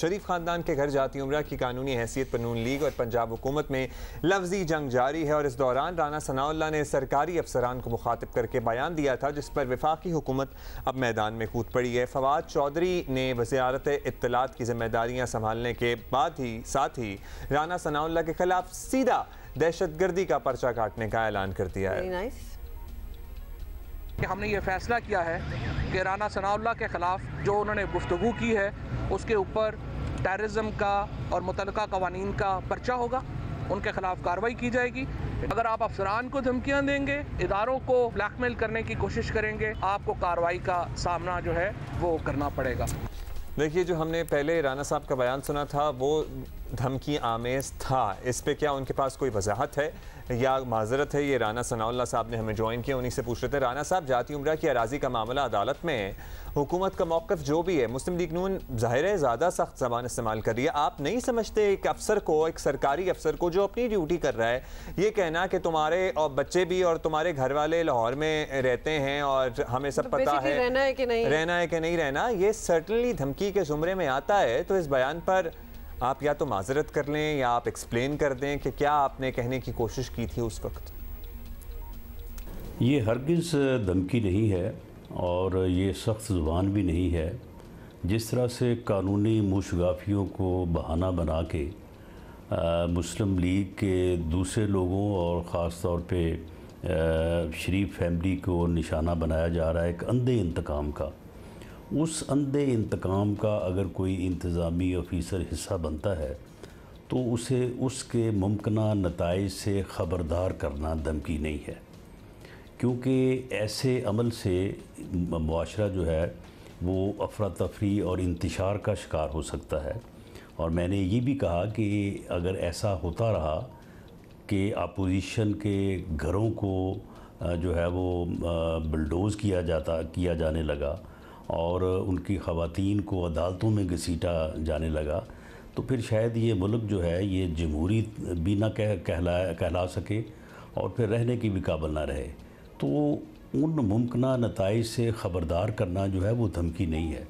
शरीफ खानदान के घर जाती उम्रा की कानूनी हैसियत पर नून लीग और पंजाब हुकूमत में लफ्जी जंग जारी है और इस दौरान राना सनाउल्लाह ने सरकारी अफसरान को मुखातिब करके बयान दिया था, जिस पर वफाकी हुकूमत अब मैदान में कूद पड़ी है। फवाद चौधरी ने वज़ारत इत्तलात की जिम्मेदारियाँ संभालने के साथ ही राना सनाउल्लाह के खिलाफ सीधा दहशतगर्दी का पर्चा काटने का ऐलान कर दिया है। हमने ये फैसला किया है कि राना सनाउल्लाह के ख़िलाफ़ जो उन्होंने गुफ्तगू की है उसके ऊपर टेररिज्म का और मुतल्लिका कवानीन का पर्चा होगा, उनके ख़िलाफ़ कार्रवाई की जाएगी। अगर आप अफसरान को धमकियां देंगे, इदारों को ब्लैकमेल करने की कोशिश करेंगे, आपको कार्रवाई का सामना जो है वो करना पड़ेगा। देखिए, जो हमने पहले राना साहब का बयान सुना था वो धमकी आमेज था, इस पे क्या उनके पास कोई वजाहत है या माजरत है? ये राना सनाउल्लाह साहब ने हमें ज्वाइन किया, उन्हीं से पूछ रहे थे। राना साहब, जाती उम्रा की अराजी का मामला अदालत में है, हुकूमत का मौक़िफ़ जो भी है, मुस्लिम लीग नून ज़ाहिर है ज़्यादा सख्त ज़बान इस्तेमाल कर रही है। आप नहीं समझते एक अफसर को, एक सरकारी अफसर को जो अपनी ड्यूटी कर रहा है, ये कहना कि तुम्हारे और बच्चे भी और तुम्हारे घर वाले लाहौर में रहते हैं और हमें सब पता है रहना है कि नहीं रहना, ये सर्टनली धमकी के ज़ुमरे में आता है। तो इस बयान पर आप या तो माजरत कर लें या आप एक्सप्लेन कर दें कि क्या आपने कहने की कोशिश की थी उस वक्त। ये हरगिज़ धमकी नहीं है और ये सख्त ज़ुबान भी नहीं है। जिस तरह से कानूनी मुशगाफियों को बहाना बना के मुस्लिम लीग के दूसरे लोगों और ख़ास तौर पे शरीफ फैमिली को निशाना बनाया जा रहा है एक अंधे इंतकाम का, उस अंधे इंतकाम का अगर कोई इंतज़ामी ऑफिसर हिस्सा बनता है तो उसे उसके मुमकिना नताइज से ख़बरदार करना धमकी नहीं है, क्योंकि ऐसे अमल से मुआशरा जो है वो अफरा तफरी और इंतशार का शिकार हो सकता है। और मैंने ये भी कहा कि अगर ऐसा होता रहा कि अपोजिशन के घरों को जो है वो बुलडोज़ किया जाने लगा और उनकी ख़वातीन को अदालतों में घसीटा जाने लगा, तो फिर शायद ये मुल्क जो है ये जमहूरी भी ना कहला सके और फिर रहने की भी काबिल ना रहे। तो उन मुमकिना नताइज से ख़बरदार करना जो है वो धमकी नहीं है।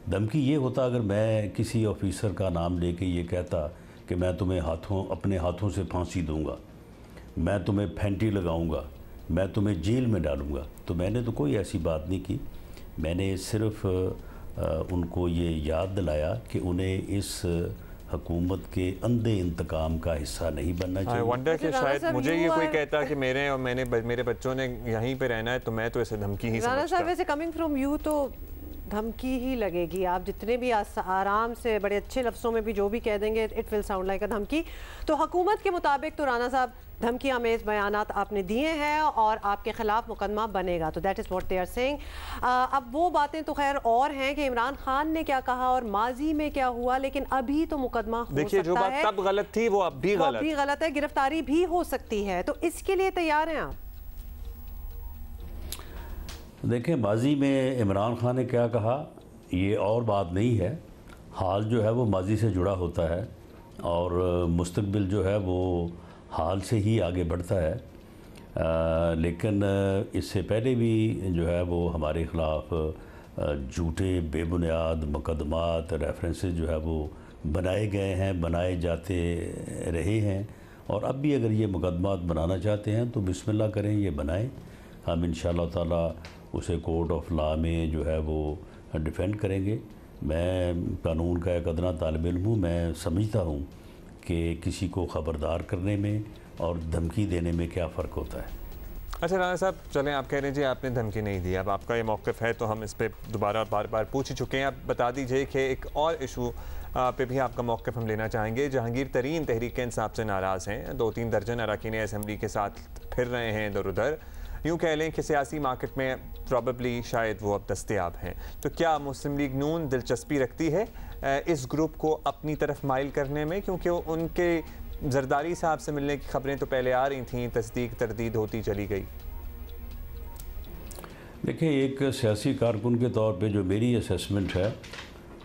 धमकी ये होता अगर मैं किसी ऑफिसर का नाम लेके ये कहता कि मैं तुम्हें अपने हाथों से फांसी दूंगा, मैं तुम्हें फैंटी लगाऊंगा, मैं तुम्हें जेल में डालूंगा, तो मैंने तो कोई ऐसी बात नहीं की। मैंने सिर्फ़ उनको ये याद दिलाया कि उन्हें इस हुकूमत के अंधे इंतकाम का हिस्सा नहीं बनना चाहिए। वंडर कि शायद मुझे ये कोई कहता कि मेरे बच्चों ने यहीं पे रहना है तो मैं तो ऐसे धमकी ही समझता। राना साहब, वैसे कमिंग फ्रॉम यू तो धमकी ही लगेगी। आप जितने भी आराम से बड़े अच्छे लफ्ज़ों में भी जो भी कह देंगे इट विल साउंड लाइक अ धमकी। तो हुकूमत के मुताबिक तो राना साहब धमकी आमेज़ बयानात आपने दिए हैं और आपके ख़िलाफ़ मुकदमा बनेगा, तो that is what they are saying. अब वो बातें तो खैर और हैं कि इमरान खान ने क्या कहा और माजी में क्या हुआ, लेकिन अभी तो मुकदमा हो सकता है। जो बात तब गलत थी वो अब भी गलत है, गिरफ्तारी भी हो सकती है, तो इसके लिए तैयार हैं आप? देखें, माजी में इमरान खान ने क्या कहा ये और बात नहीं है। हाल जो है वो माजी से जुड़ा होता है और मुस्तकबिल जो है वो हाल से ही आगे बढ़ता है। लेकिन इससे पहले भी जो है वो हमारे ख़िलाफ़ झूठे बेबुनियाद मुकदमात रेफरेंसेस जो है वो बनाए गए हैं, बनाए जाते रहे हैं और अब भी अगर ये मुकदमात बनाना चाहते हैं तो बिस्मिल्लाह करें, ये बनाएं। हम इंशाअल्लाह ताला उसे कोर्ट ऑफ लॉ में जो है वो डिफेंड करेंगे। मैं कानून का एक अदना तालिब इल्म हूँ, मैं समझता हूँ कि किसी को ख़बरदार करने में और धमकी देने में क्या फ़र्क होता है। अच्छा राना साहब, चलें, आप कह रहे हैं जी आपने धमकी नहीं दी, अब आपका ये मौक़िफ़ है तो हम इस पर दोबारा बार पूछ ही चुके हैं। आप बता दीजिए कि एक और इशू पे भी आपका मौक़िफ़ हम लेना चाहेंगे। जहांगीर तरीन तहरीक इंसाफ से नाराज़ हैं, 2-3 दर्जन अरकान असम्बली के साथ फिर रहे हैं इधर उधर। यूँ कह लें कि सियासी मार्केट में प्रॉबेबली शायद वो अब दस्तयाब हैं। तो क्या मुस्लिम लीग नून दिलचस्पी रखती है इस ग्रुप को अपनी तरफ माइल करने में, क्योंकि उनके जरदारी साहब से मिलने की खबरें तो पहले आ रही थीं, तस्दीक तरदीद होती चली गई। देखिए, एक सियासी कारकुन के तौर पे जो मेरी असेसमेंट है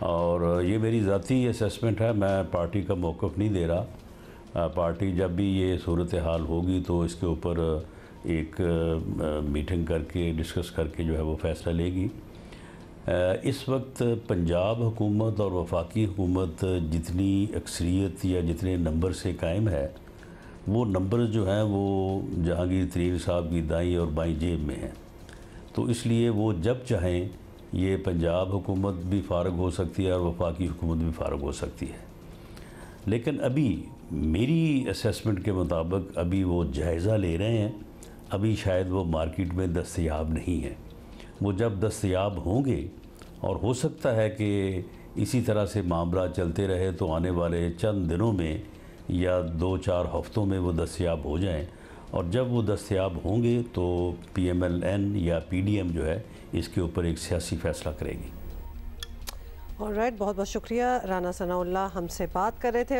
और ये मेरी ज़ाती असेसमेंट है, मैं पार्टी का मौक़िफ़ नहीं दे रहा। पार्टी जब भी ये सूरत हाल होगी तो इसके ऊपर एक मीटिंग करके डिस्कस करके जो है वो फ़ैसला लेगी। इस वक्त पंजाब हुकूमत और वफाकी हुकूमत जितनी अक्सरियत या जितने नंबर से कायम है, वो नंबर जो हैं वो जहांगीर तरीन साहब की दाईं और बाईं जेब में हैं। तो इसलिए वो जब चाहें ये पंजाब हुकूमत भी फ़ारग हो सकती है और वफाकी हुकूमत भी फ़ारग हो सकती है। लेकिन अभी मेरी असेसमेंट के मुताबिक अभी वो जायज़ा ले रहे हैं, अभी शायद वो मार्केट में दस्तयाब नहीं है। वो जब दस्तयाब होंगे, और हो सकता है कि इसी तरह से मामला चलते रहे तो आने वाले चंद दिनों में या 2-4 हफ्तों में वो दस्तयाब हो जाएं, और जब वो दस्तयाब होंगे तो PMLN या PDM जो है इसके ऊपर एक सियासी फ़ैसला करेगी। ऑलराइट, बहुत बहुत शुक्रिया। राना सनाउल्लाह हमसे बात कर रहे थे।